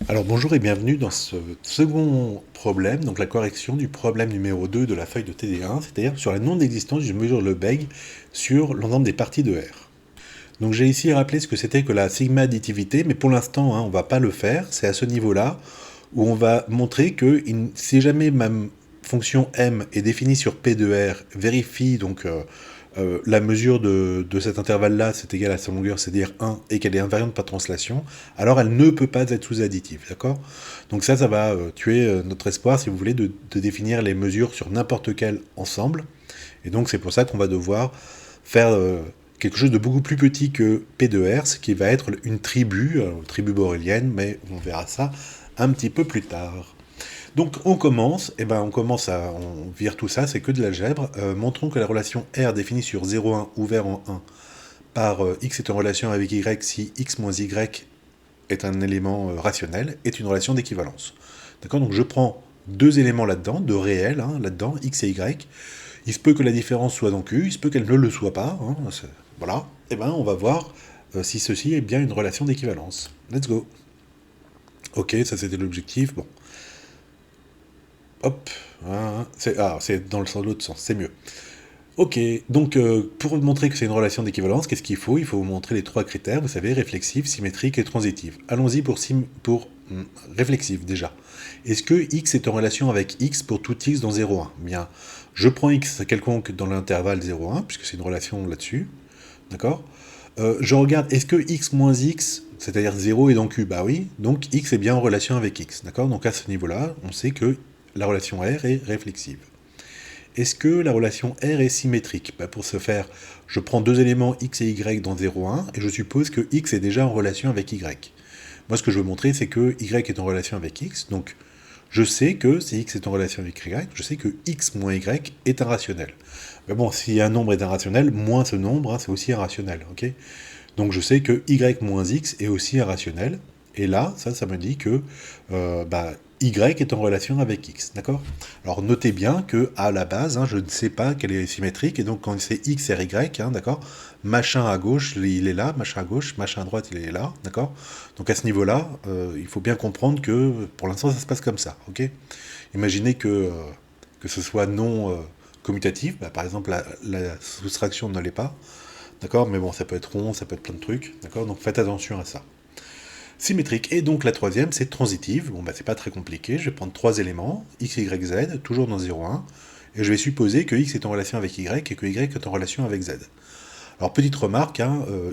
Alors bonjour et bienvenue dans ce second problème, donc la correction du problème numéro 2 de la feuille de TD1, c'est-à-dire sur la non-existence d'une mesure Lebesgue sur l'ensemble des parties de R. Donc j'ai ici rappelé ce que c'était que la sigma additivité, mais pour l'instant on ne va pas le faire, c'est à ce niveau-là où on va montrer que si jamais ma fonction m est définie sur P de R, vérifie donc la mesure de cet intervalle-là, c'est égal à sa longueur, c'est-à-dire 1, et qu'elle est invariante par translation, alors elle ne peut pas être sous-additive, d'accord? Donc ça va tuer notre espoir, si vous voulez, de définir les mesures sur n'importe quel ensemble. Et donc c'est pour ça qu'on va devoir faire quelque chose de beaucoup plus petit que P de R, ce qui va être une tribu borélienne, mais on verra ça un petit peu plus tard. Donc on commence, on vire tout ça, c'est que de l'algèbre. Montrons que la relation R définie sur 0,1 ouvert en 1 par x est en relation avec y si x moins y est un élément rationnel, est une relation d'équivalence. D'accord? Donc je prends deux éléments là-dedans, de réels, là-dedans, x et y. Il se peut que la différence soit dans Q, il se peut qu'elle ne le soit pas. Voilà. Et on va voir si ceci est bien une relation d'équivalence. Let's go. Ok, ça c'était l'objectif. Bon. Hop. C'est dans l'autre sens, c'est mieux. Ok, donc pour montrer que c'est une relation d'équivalence, qu'est-ce qu'il faut? Il faut vous montrer les trois critères, vous savez, réflexive, symétrique et transitive. Allons-y pour réflexive déjà. Est-ce que x est en relation avec x pour tout x dans 0,1? Bien, je prends x quelconque dans l'intervalle 0,1, puisque c'est une relation là-dessus, d'accord? Je regarde, est-ce que x moins x, c'est-à-dire 0 est dans q? Bah oui, donc x est bien en relation avec x, d'accord? Donc à ce niveau-là, on sait que la relation R est réflexive. Est-ce que la relation R est symétrique? Pour ce faire, je prends deux éléments x et y dans 0,1 et je suppose que x est déjà en relation avec y. Moi, ce que je veux montrer, c'est que y est en relation avec x, donc je sais que si x est en relation avec y, je sais que x moins y est un rationnel. Mais bon, si un nombre est un rationnel, moins ce nombre, c'est aussi un rationnel, ok? Donc je sais que y moins x est aussi un rationnel, et là, ça me dit que y est en relation avec x, d'accord? Alors notez bien que à la base, je ne sais pas qu'elle est symétrique, et donc quand c'est x et y, d'accord? Machin à gauche, il est là, machin à gauche, machin à droite, il est là, d'accord? Donc à ce niveau-là, il faut bien comprendre que pour l'instant, ça se passe comme ça, ok? Imaginez que ce soit non commutatif, par exemple la soustraction ne l'est pas, d'accord? Mais bon, ça peut être rond, ça peut être plein de trucs, d'accord? Donc faites attention à ça. Symétrique. Et donc la troisième, c'est transitive. Bon, c'est pas très compliqué. Je vais prendre trois éléments, x, y, z, toujours dans 0,1. Et je vais supposer que x est en relation avec y et que y est en relation avec z. Alors, petite remarque,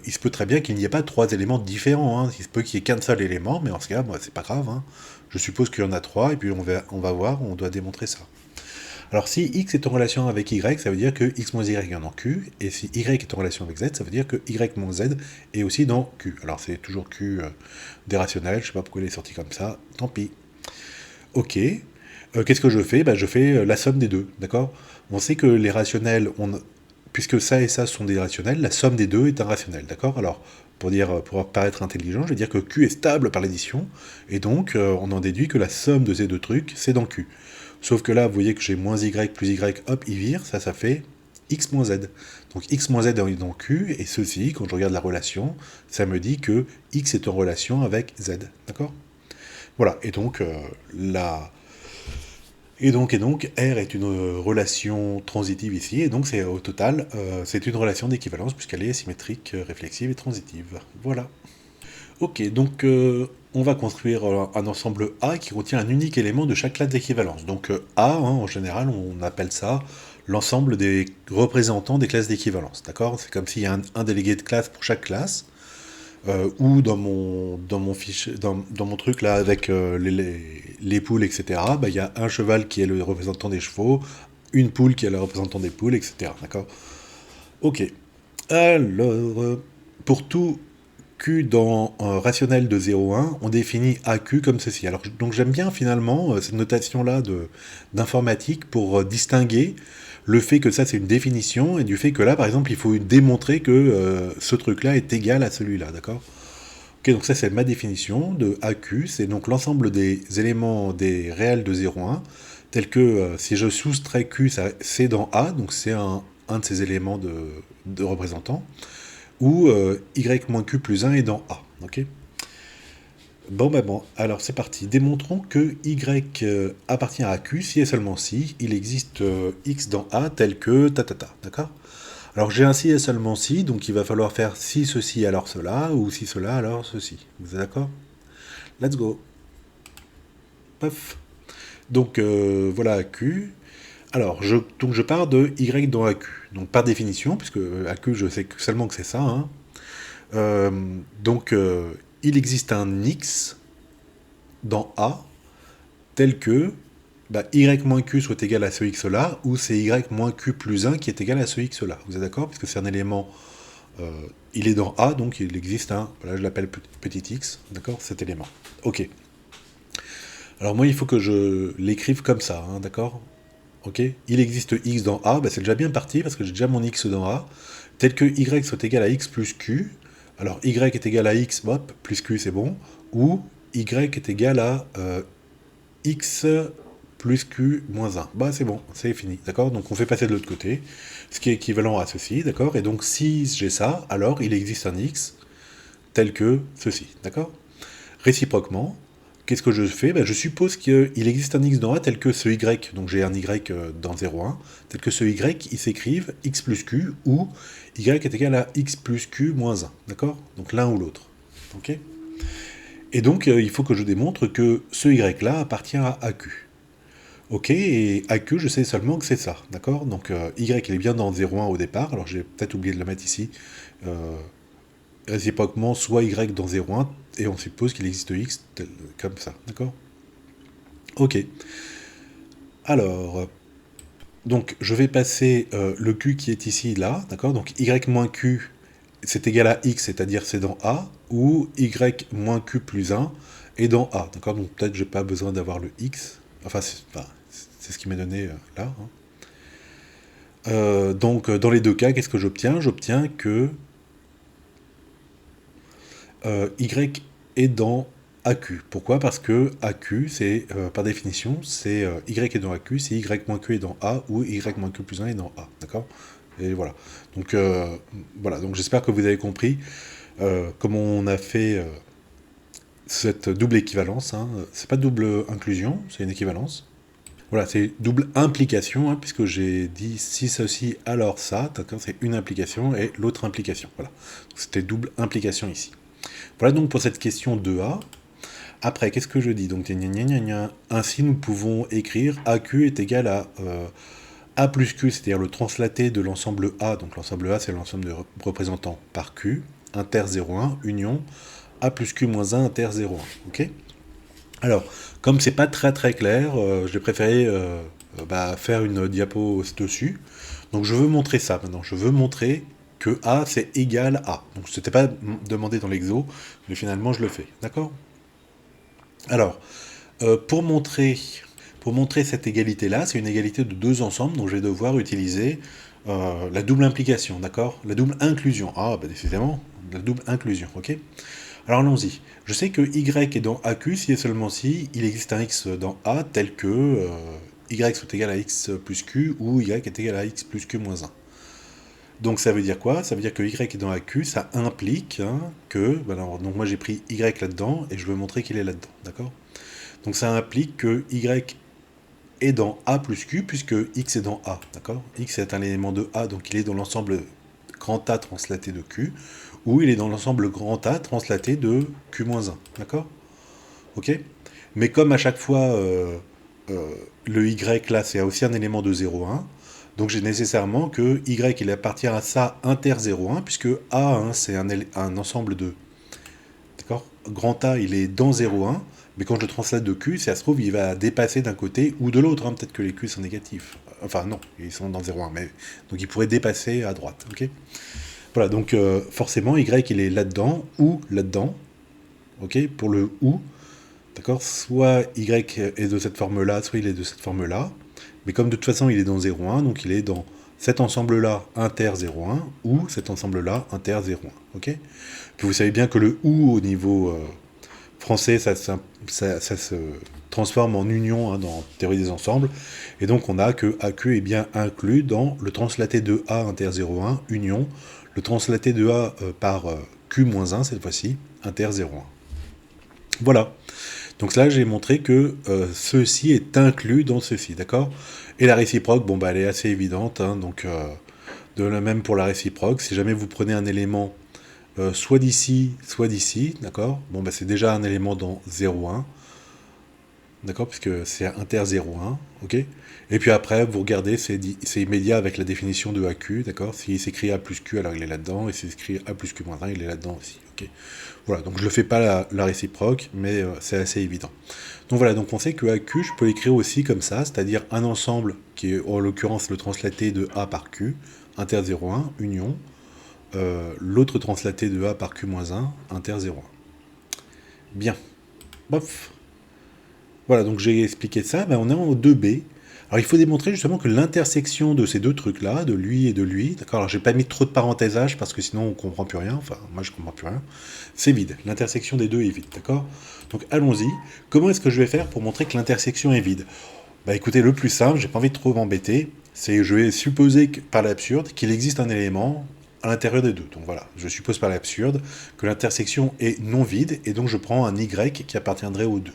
il se peut très bien qu'il n'y ait pas trois éléments différents. Il se peut qu'il n'y ait qu'un seul élément, mais en ce cas, c'est pas grave. Je suppose qu'il y en a trois, et puis on va voir, on doit démontrer ça. Alors si x est en relation avec y, ça veut dire que x moins y est dans Q, et si y est en relation avec z, ça veut dire que y moins z est aussi dans Q. Alors c'est toujours Q des rationnels, je sais pas pourquoi il est sorti comme ça, tant pis. Ok, qu'est-ce que je fais? Je fais la somme des deux, d'accord? On sait que les rationnels, puisque ça et ça sont des rationnels, la somme des deux est un rationnel, d'accord? Alors, pour paraître intelligent, je vais dire que Q est stable par l'addition, et donc on en déduit que la somme de ces deux trucs, c'est dans Q. Sauf que là, vous voyez que j'ai moins y plus y, hop, il vire, ça fait x moins z. Donc x moins z est dans Q, et ceci, quand je regarde la relation, ça me dit que x est en relation avec z, d'accord? Voilà, et donc, R est une relation transitive ici, et donc c'est au total, c'est une relation d'équivalence puisqu'elle est symétrique, réflexive et transitive. Voilà. Ok, donc on va construire un ensemble A qui contient un unique élément de chaque classe d'équivalence. Donc A, en général, on appelle ça l'ensemble des représentants des classes d'équivalence. D'accord? C'est comme s'il y a un délégué de classe pour chaque classe. Ou dans mon truc là avec les poules, etc., il y a un cheval qui est le représentant des chevaux, une poule qui est le représentant des poules, etc. D'accord? Ok. Alors, pour tout Q dans un rationnel de 0,1, on définit AQ comme ceci. Alors, donc j'aime bien finalement cette notation-là d'informatique pour distinguer le fait que ça c'est une définition et du fait que là, par exemple, il faut démontrer que ce truc-là est égal à celui-là, d'accord? Ok, donc ça c'est ma définition de AQ, c'est donc l'ensemble des éléments des réels de 0,1, tels que si je soustrais Q, c'est dans A, donc c'est un de ces éléments de représentants, ou y moins Q plus 1 est dans A. Ok. Bon, alors c'est parti. Démontrons que Y appartient à Q si et seulement si il existe X dans A tel que ta, d'accord? Alors j'ai un si et seulement si, donc il va falloir faire si ceci alors cela, ou si cela alors ceci. Vous êtes d'accord? Let's go. Paf. Donc voilà Q. Alors donc je pars de Y dans AQ. Donc par définition, puisque AQ je sais seulement que c'est ça, hein, euh, donc il existe un X dans A tel que y moins q soit égal à ce x là, ou c'est y moins q plus 1 qui est égal à ce x là. Vous êtes d'accord? Parce que c'est un élément, euh, il est dans A, donc il existe un, voilà, je l'appelle petit x, d'accord? Cet élément. Ok. Alors moi, il faut que je l'écrive comme ça, hein, d'accord? Ok? Il existe x dans A, c'est déjà bien parti, parce que j'ai déjà mon x dans A, tel que y soit égal à x plus q. Alors y est égal à x, hop, plus q c'est bon, ou y est égal à x plus q moins 1. C'est bon, c'est fini, d'accord? Donc on fait passer de l'autre côté, ce qui est équivalent à ceci, d'accord? Et donc si j'ai ça, alors il existe un x tel que ceci, d'accord? Réciproquement, qu'est-ce que je fais? Je suppose qu'il existe un x dans A tel que ce y, donc j'ai un y dans 0,1, tel que ce y, il s'écrive x plus q, ou y est égal à x plus q moins 1, d'accord? Donc l'un ou l'autre, ok? Et donc il faut que je démontre que ce y-là appartient à AQ. Ok, et AQ, je sais seulement que c'est ça, d'accord? Donc Y, il est bien dans 0,1 au départ, alors j'ai peut-être oublié de le mettre ici. Réciproquement, soit Y dans 0,1, et on suppose qu'il existe X comme ça, d'accord? Ok, alors, donc je vais passer le Q qui est ici, là, d'accord? Donc Y moins Q, c'est égal à X, c'est-à-dire c'est dans A, ou Y moins Q plus 1 est dans A, d'accord? Donc peut-être j'ai pas besoin d'avoir le X, enfin c'est ce qui m'est donné là, hein. Donc, dans les deux cas, qu'est-ce que j'obtiens? J'obtiens que Y est dans AQ. Pourquoi? Parce que AQ, c'est, par définition, c'est Y est dans AQ, si Y moins Q est dans A, ou Y moins Q plus 1 est dans A. D'accord? Et voilà. Donc, voilà. Donc, j'espère que vous avez compris comment on a fait cette double équivalence, hein. C'est pas double inclusion, c'est une équivalence. Voilà, c'est double implication, hein, puisque j'ai dit si ceci, alors ça, c'est une implication et l'autre implication. Voilà, c'était double implication ici. Voilà donc pour cette question 2A. Après, qu'est-ce que je dis? Donc, ainsi, nous pouvons écrire AQ est égal à A plus Q, c'est-à-dire le translaté de l'ensemble A. Donc, l'ensemble A, c'est l'ensemble de représentants par Q, inter 0,1, union A plus Q moins 1, inter 0,1. Ok? Alors, comme c'est pas très clair, j'ai préféré faire une diapo dessus. Donc je veux montrer ça maintenant. Je veux montrer que A c'est égal à. Donc c'était pas demandé dans l'exo, mais finalement je le fais. D'accord? Alors, pour montrer cette égalité-là, c'est une égalité de deux ensembles, donc je vais devoir utiliser la double implication, d'accord? La double inclusion. Ah, décidément, la double inclusion, ok? Alors allons-y. Je sais que Y est dans AQ si et seulement si il existe un X dans A tel que Y soit égal à X plus Q ou Y est égal à X plus Q moins 1. Donc ça veut dire quoi? Ça veut dire que Y est dans AQ, ça implique que... donc moi j'ai pris Y là-dedans et je veux montrer qu'il est là-dedans, d'accord? Donc ça implique que Y est dans A plus Q puisque X est dans A, d'accord? X est un élément de A, donc il est dans l'ensemble grand A translaté de Q, ou il est dans l'ensemble grand A translaté de Q-1, d'accord? Ok? Mais comme à chaque fois, le Y là, c'est aussi un élément de 0,1, donc j'ai nécessairement que Y, il appartient à ça inter 0,1, puisque A, c'est un ensemble de... D'accord? Grand A, il est dans 0,1, mais quand je translate de Q, si ça se trouve, il va dépasser d'un côté ou de l'autre, hein. Peut-être que les Q sont négatifs. Enfin, non, ils sont dans 0,1, mais... Donc il pourrait dépasser à droite, ok? Voilà, donc forcément, Y, il est là-dedans ou là-dedans, ok? Pour le ou, d'accord? Soit Y est de cette forme-là, soit il est de cette forme-là, mais comme de toute façon, il est dans 0,1, donc il est dans cet ensemble-là inter 0,1 ou cet ensemble-là inter 0,1, ok? Puis vous savez bien que le ou au niveau français, ça se transforme en union dans théorie des ensembles, et donc on a que AQ est bien inclus dans le translaté de A inter 0,1, union, le translaté de A par Q-1 cette fois-ci, inter 0,1. Voilà. Donc là, j'ai montré que ceci est inclus dans ceci, d'accord? Et la réciproque, bon, bah, elle est assez évidente, hein, donc de la même pour la réciproque. Si jamais vous prenez un élément soit d'ici, d'accord? Bon, bah, c'est déjà un élément dans 0,1, d'accord? Puisque c'est inter 0,1, ok? Et puis après, vous regardez, c'est immédiat avec la définition de AQ, d'accord? S'il s'écrit A plus Q, alors il est là-dedans, et s'il s'écrit A plus Q moins 1, il est là-dedans aussi, ok? Voilà, donc je ne le fais pas la réciproque, mais c'est assez évident. Donc voilà, donc on sait que AQ, je peux l'écrire aussi comme ça, c'est-à-dire un ensemble qui est en l'occurrence le translaté de A par Q, inter 0,1, union, l'autre translaté de A par Q-1, inter 0,1. Bien. Bof. Voilà, donc j'ai expliqué ça, ben on est en 2B. Alors il faut démontrer justement que l'intersection de ces deux trucs-là, de lui et de lui, d'accord, alors j'ai pas mis trop de parenthésage parce que sinon on comprend plus rien, enfin moi je comprends plus rien, c'est vide, l'intersection des deux est vide, d'accord? Donc allons-y, comment est-ce que je vais faire pour montrer que l'intersection est vide? Bah écoutez, le plus simple, j'ai pas envie de trop m'embêter, c'est que je vais supposer par l'absurde qu'il existe un élément à l'intérieur des deux. Donc voilà, je suppose par l'absurde que l'intersection est non vide, et donc je prends un Y qui appartiendrait aux deux.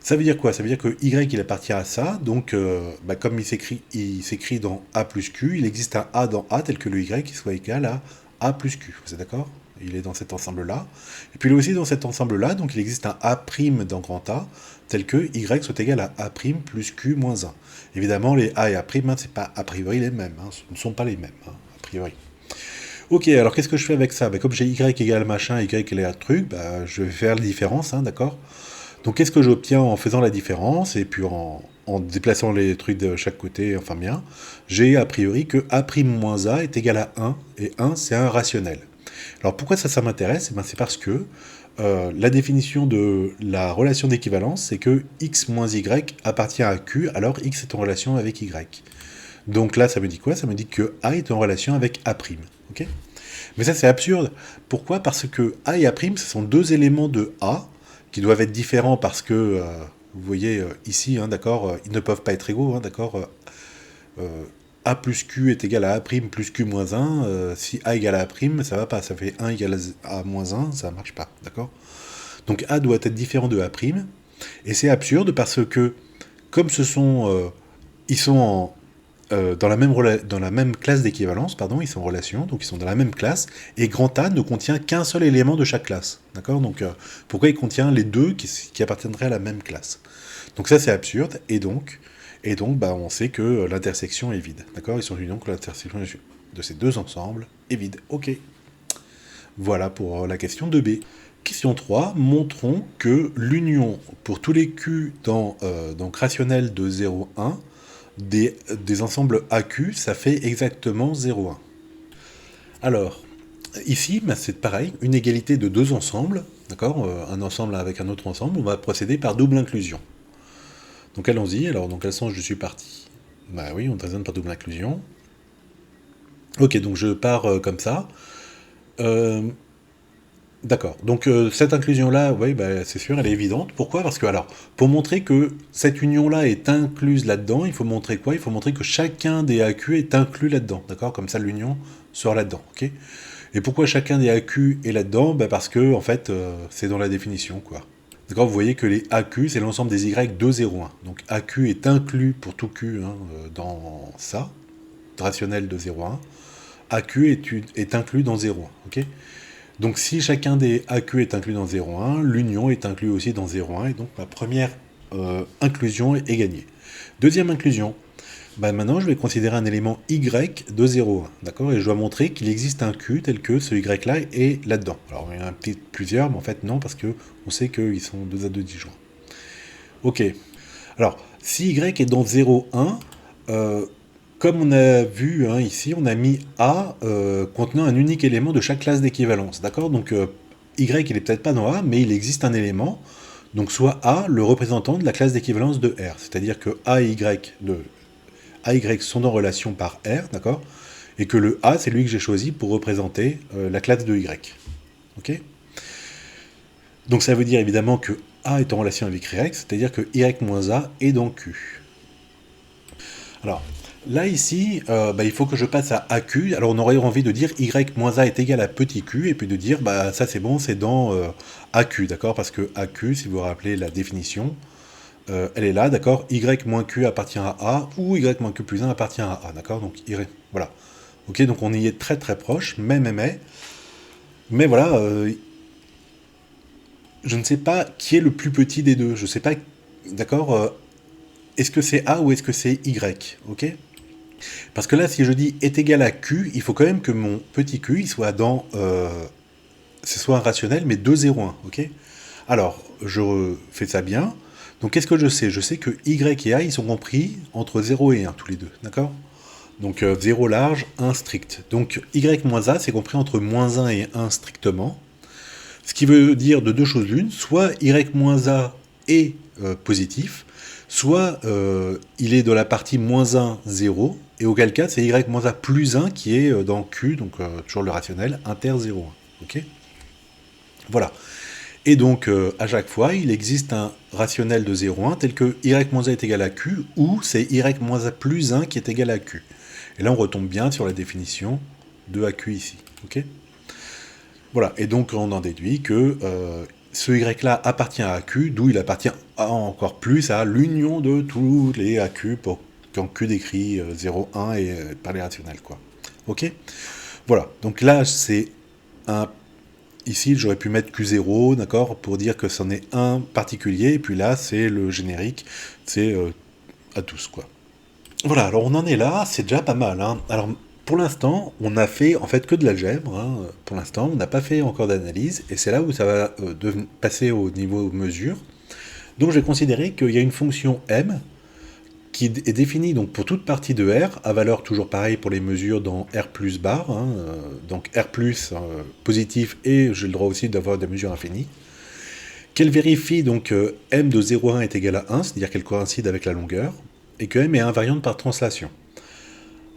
Ça veut dire quoi? Ça veut dire que Y il appartient à ça, donc bah, comme il s'écrit dans A plus Q, il existe un A dans A tel que le Y qui soit égal à A plus Q. Vous êtes d'accord? Il est dans cet ensemble-là. Et puis il est aussi dans cet ensemble-là, donc il existe un A' dans grand A tel que Y soit égal à A' plus Q moins 1. Évidemment, les A et A', hein, c'est pas a priori les mêmes, hein, ce ne sont pas les mêmes, hein, a priori. Ok, alors qu'est-ce que je fais avec ça? Bah, comme j'ai Y égale machin, Y égale à truc, bah, je vais faire la différence, hein, d'accord? Donc qu'est-ce que j'obtiens en faisant la différence et puis en déplaçant les trucs de chaque côté, enfin bien, j'ai a priori que A' moins A est égal à 1, et 1 c'est un rationnel. Alors pourquoi ça m'intéresse? Eh ben, c'est parce que la définition de la relation d'équivalence, c'est que x moins y appartient à q, alors x est en relation avec y. Donc là, ça me dit quoi? Ça me dit que A est en relation avec A'. Ok? Mais ça, c'est absurde. Pourquoi? Parce que A et A', ce sont deux éléments de A qui doivent être différents parce que, vous voyez ici, hein, d'accord, ils ne peuvent pas être égaux, hein, d'accord. A plus Q est égal à A' plus Q moins 1. Si A égale à A', ça va pas. Ça fait 1 égale à A moins 1, ça marche pas, d'accord. Donc A doit être différent de A'. Et c'est absurde parce que, comme ce sont... ils sont dans la même classe d'équivalence, pardon, ils sont en relation, donc ils sont dans la même classe, et grand A ne contient qu'un seul élément de chaque classe. D'accord? Donc pourquoi il contient les deux qui appartiendraient à la même classe? Donc ça c'est absurde, et donc bah, on sait que l'intersection est vide. D'accord? Ils sont unis, donc l'intersection de ces deux ensembles est vide. Ok. Voilà pour la question 2B. Question 3, montrons que l'union pour tous les Q donc rationnel de 0,1 des ensembles AQ, ça fait exactement 0,1. Alors, ici, bah, c'est pareil, une égalité de deux ensembles, d'accord, un ensemble avec un autre ensemble, on va procéder par double inclusion. Donc allons-y, alors dans quel sens je suis parti? Bah oui, on raisonne par double inclusion. Ok, donc je pars comme ça. Euh, D'accord. Donc cette inclusion-là, oui, bah, c'est sûr, elle est évidente. Pourquoi? Parce que, alors, pour montrer que cette union-là est incluse là-dedans, il faut montrer quoi? Il faut montrer que chacun des AQ est inclus là-dedans. D'accord? Comme ça, l'union sort là-dedans. Ok? Et pourquoi chacun des AQ est là-dedans? Bah, parce que, en fait, c'est dans la définition, quoi. D'accord? Vous voyez que les AQ, c'est l'ensemble des Y de 0,1. Donc AQ est inclus pour tout Q hein, dans ça, rationnel de 0,1. AQ est inclus dans 0,1. Ok? Donc si chacun des AQ est inclus dans 0,1, l'union est inclus aussi dans 0,1, et donc ma première inclusion est gagnée. Deuxième inclusion, bah maintenant je vais considérer un élément Y de 0,1, d'accord? Et je dois montrer qu'il existe un Q tel que ce Y-là est là-dedans. Alors il y en a peut-être plusieurs, mais en fait non, parce qu'on sait qu'ils sont 2 à 2 disjoints. Ok. Alors, si Y est dans 0,1, comme on a vu hein, ici, on a mis A contenant un unique élément de chaque classe d'équivalence. D'accord? Donc Y, il n'est peut-être pas dans A, mais il existe un élément. Donc soit A, le représentant de la classe d'équivalence de R. C'est-à-dire que A et Y sont en relation par R, d'accord? Et que le A, c'est lui que j'ai choisi pour représenter la classe de Y. Ok? Donc ça veut dire évidemment que A est en relation avec Y, c'est-à-dire que Y moins A est dans Q. Alors, Là, ici, il faut que je passe à AQ. Alors, on aurait envie de dire y moins a est égal à petit q, et puis de dire, bah, ça c'est bon, c'est dans AQ, d'accord? Parce que AQ, si vous vous rappelez la définition, elle est là, d'accord? Y moins Q appartient à A, ou Y moins Q plus 1 appartient à A, d'accord? Donc, voilà. Ok, donc on y est très très proche, mais voilà, je ne sais pas qui est le plus petit des deux. Je ne sais pas, d'accord? Est-ce que c'est A ou est-ce que c'est Y? Ok? Parce que là, si je dis est égal à Q, il faut quand même que mon petit Q, il soit dans... ce soit un rationnel, mais 2, 0, 1, ok? Alors, je fais ça bien. Donc, qu'est-ce que je sais? Je sais que Y et A, ils sont compris entre 0 et 1, tous les deux, d'accord? Donc, 0 large, 1 strict. Donc, Y moins A, c'est compris entre moins 1 et 1 strictement. Ce qui veut dire de deux choses l'une, soit Y moins A est positif, soit il est de la partie moins 1, 0, et auquel cas c'est Y moins A plus 1 qui est dans Q, donc toujours le rationnel, inter 0, 1. Ok? Voilà. Et donc, à chaque fois, il existe un rationnel de 0, 1 tel que Y moins A est égal à Q, ou c'est Y moins A plus 1 qui est égal à Q. Et là, on retombe bien sur la définition de AQ ici. Ok? Voilà, et donc on en déduit que ce Y-là appartient à AQ, d'où il appartient encore plus à l'union de tous les AQ pour quand Q décrit 0, 1 et par les rationnels, quoi. Ok? Voilà, donc là c'est un... Ici j'aurais pu mettre Q0, d'accord, pour dire que c'en est un particulier, et puis là c'est le générique, c'est à tous, quoi. Voilà, alors on en est là, c'est déjà pas mal, hein. Alors, pour l'instant, on n'a fait en fait que de l'algèbre, hein. Pour l'instant, on n'a pas fait encore d'analyse, et c'est là où ça va passer au niveau mesure. Donc, je vais considérer qu'il y a une fonction m qui est définie donc pour toute partie de R, à valeur toujours pareille pour les mesures dans R plus bar, hein, donc R plus positif, et j'ai le droit aussi d'avoir des mesures infinies, qu'elle vérifie donc m de 0,1 est égal à 1, c'est-à-dire qu'elle coïncide avec la longueur, et que m est invariante par translation.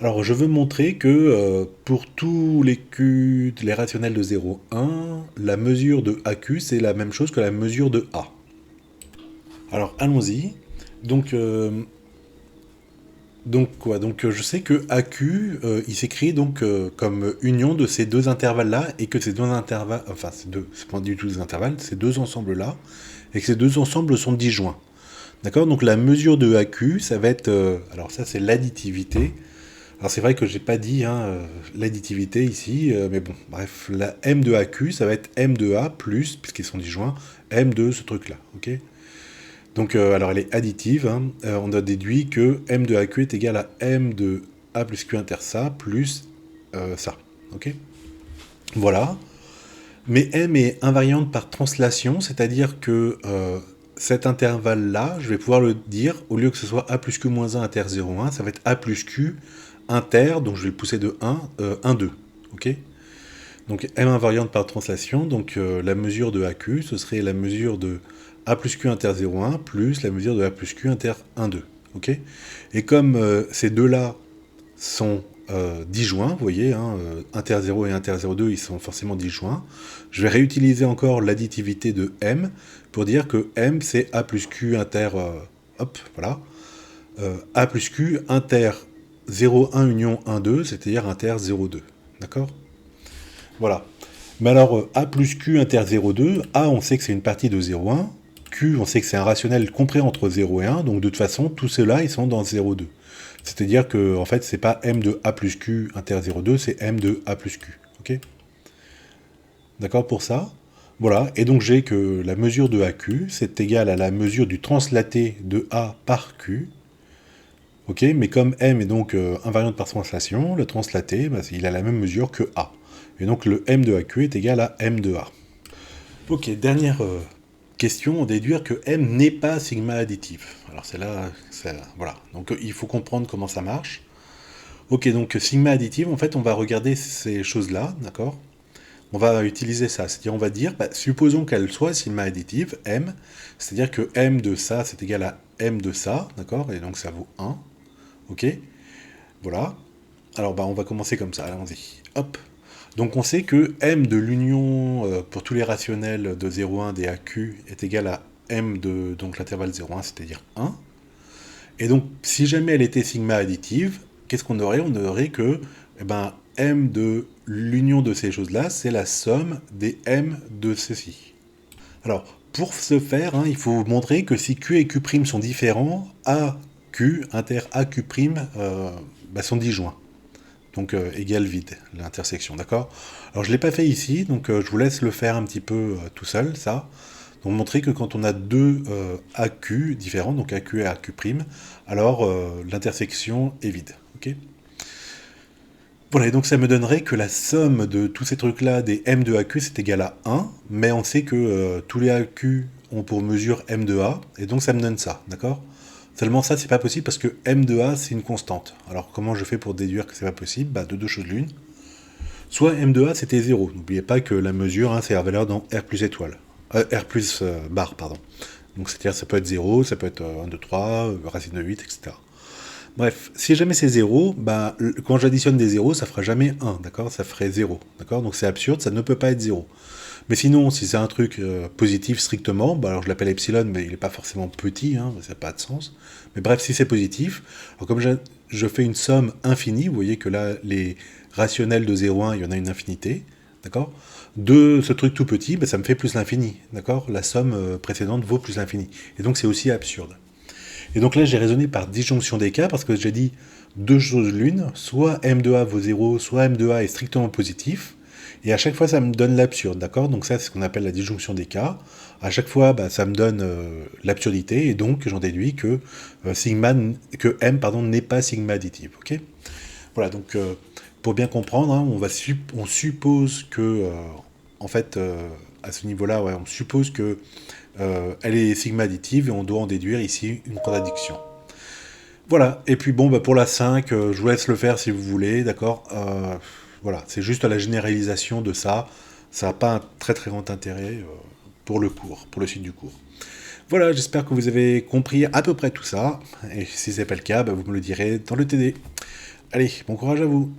Alors, je veux montrer que pour tous les Q, les rationnels de 0, 1, la mesure de AQ, c'est la même chose que la mesure de A. Alors, allons-y. Donc, je sais que AQ, il s'écrit donc comme union de ces deux intervalles-là, et que ces deux intervalles, enfin, c'est pas du tout des intervalles, ces deux ensembles-là, et que ces deux ensembles sont disjoints. D'accord? Donc, la mesure de AQ, ça va être... alors, ça, c'est l'additivité. Alors c'est vrai que j'ai pas dit hein, l'additivité ici, mais bon, bref, la M de AQ, ça va être M de A plus, puisqu'ils sont disjoints, M de ce truc-là, ok? Donc, alors elle est additive, hein, on a déduit que M de AQ est égal à M de A plus Q inter ça, plus ça, ok? Voilà. Mais M est invariante par translation, c'est-à-dire que cet intervalle-là, je vais pouvoir le dire, au lieu que ce soit A plus Q moins 1 inter 0, 1, ça va être A plus Q inter, donc je vais le pousser de 1, 1, 2. Ok? Donc M invariante par translation, donc la mesure de AQ, ce serait la mesure de A plus Q inter 0, 1 plus la mesure de A plus Q inter 1, 2. Ok? Et comme ces deux-là sont disjoints, vous voyez, hein, inter 0 et inter 0,2, ils sont forcément disjoints, je vais réutiliser encore l'additivité de M pour dire que M, c'est A plus Q inter... hop, voilà. A plus Q inter 0,1 union 1,2, c'est-à-dire inter 0,2. D'accord? Voilà. Mais alors, A plus Q inter 0,2, A, on sait que c'est une partie de 0,1, Q, on sait que c'est un rationnel compris entre 0 et 1, donc de toute façon, tous ceux-là, ils sont dans 0,2. C'est-à-dire que, en fait, c'est pas M de A plus Q inter 0,2, c'est M de A plus Q. Ok? D'accord pour ça? Voilà, et donc j'ai que la mesure de AQ, c'est égal à la mesure du translaté de A par Q. Ok, mais comme M est donc invariante par translation, le translaté, bah, il a la même mesure que A. Et donc le M de AQ est égal à M de A. Ok, dernière question, on déduire que M n'est pas sigma additif. Alors c'est là, voilà. Donc il faut comprendre comment ça marche. Ok, donc sigma additive, en fait, on va regarder ces choses-là, d'accord? On va utiliser ça, c'est-à-dire on va dire, bah, supposons qu'elle soit sigma additive, M, c'est-à-dire que M de ça, c'est égal à M de ça, d'accord? Et donc ça vaut 1, ok? Voilà. Alors bah on va commencer comme ça, allons-y. Hop. Donc on sait que M de l'union pour tous les rationnels de 0,1 des AQ est égal à M de donc l'intervalle 0,1, c'est-à-dire 1. Et donc si jamais elle était sigma additive, qu'est-ce qu'on aurait? On aurait que eh ben, m de l'union de ces choses-là, c'est la somme des m de ceci. Alors, pour ce faire, hein, il faut montrer que si Q et Q' sont différents, AQ, inter AQ', sont disjoints. Donc égale vide, l'intersection, d'accord? Alors je ne l'ai pas fait ici, donc je vous laisse le faire un petit peu tout seul, ça. Donc montrer que quand on a deux AQ différents, donc AQ et AQ', alors l'intersection est vide, ok? Voilà, et donc ça me donnerait que la somme de tous ces trucs-là, des M de AQ, c'est égal à 1, mais on sait que tous les AQ ont pour mesure M de A, et donc ça me donne ça, d'accord? Seulement ça, c'est pas possible parce que M de A, c'est une constante. Alors comment je fais pour déduire que c'est pas possible? Bah, de deux choses l'une. Soit M de A, c'était 0. N'oubliez pas que la mesure, hein, c'est la valeur dans R plus étoile. R plus barre, pardon. Donc c'est-à-dire ça peut être 0, ça peut être 1, 2, 3, racine de 8, etc. Bref, si jamais c'est 0, bah, quand j'additionne des 0, ça fera jamais 1, d'accord? Ça ferait 0, d'accord? Donc c'est absurde, ça ne peut pas être 0. Mais sinon, si c'est un truc positif strictement, bah alors je l'appelle epsilon, mais il n'est pas forcément petit, hein, ça n'a pas de sens. Mais bref, si c'est positif, alors comme je fais une somme infinie, vous voyez que là, les rationnels de 0, 1, il y en a une infinité, d'accord? De ce truc tout petit, bah, ça me fait plus l'infini, d'accord? La somme précédente vaut plus l'infini. Et donc c'est aussi absurde. Et donc là, j'ai raisonné par disjonction des cas, parce que j'ai dit deux choses l'une, soit M de A vaut 0, soit M de A est strictement positif, et à chaque fois, ça me donne l'absurde, d'accord? Donc ça, c'est ce qu'on appelle la disjonction des cas. À chaque fois, bah, ça me donne l'absurdité, et donc j'en déduis que, que M n'est pas sigma additive, ok? Voilà, donc pour bien comprendre, hein, on suppose que, en fait, à ce niveau-là, ouais, on suppose que elle est sigma additive et on doit en déduire ici une contradiction. Voilà, et puis bon, bah, pour la 5, je vous laisse le faire si vous voulez, d'accord? Voilà, c'est juste la généralisation de ça. Ça n'a pas un très très grand intérêt pour le cours, pour le suite du cours. Voilà, j'espère que vous avez compris à peu près tout ça. Et si ce n'est pas le cas, bah, vous me le direz dans le TD. Allez, bon courage à vous!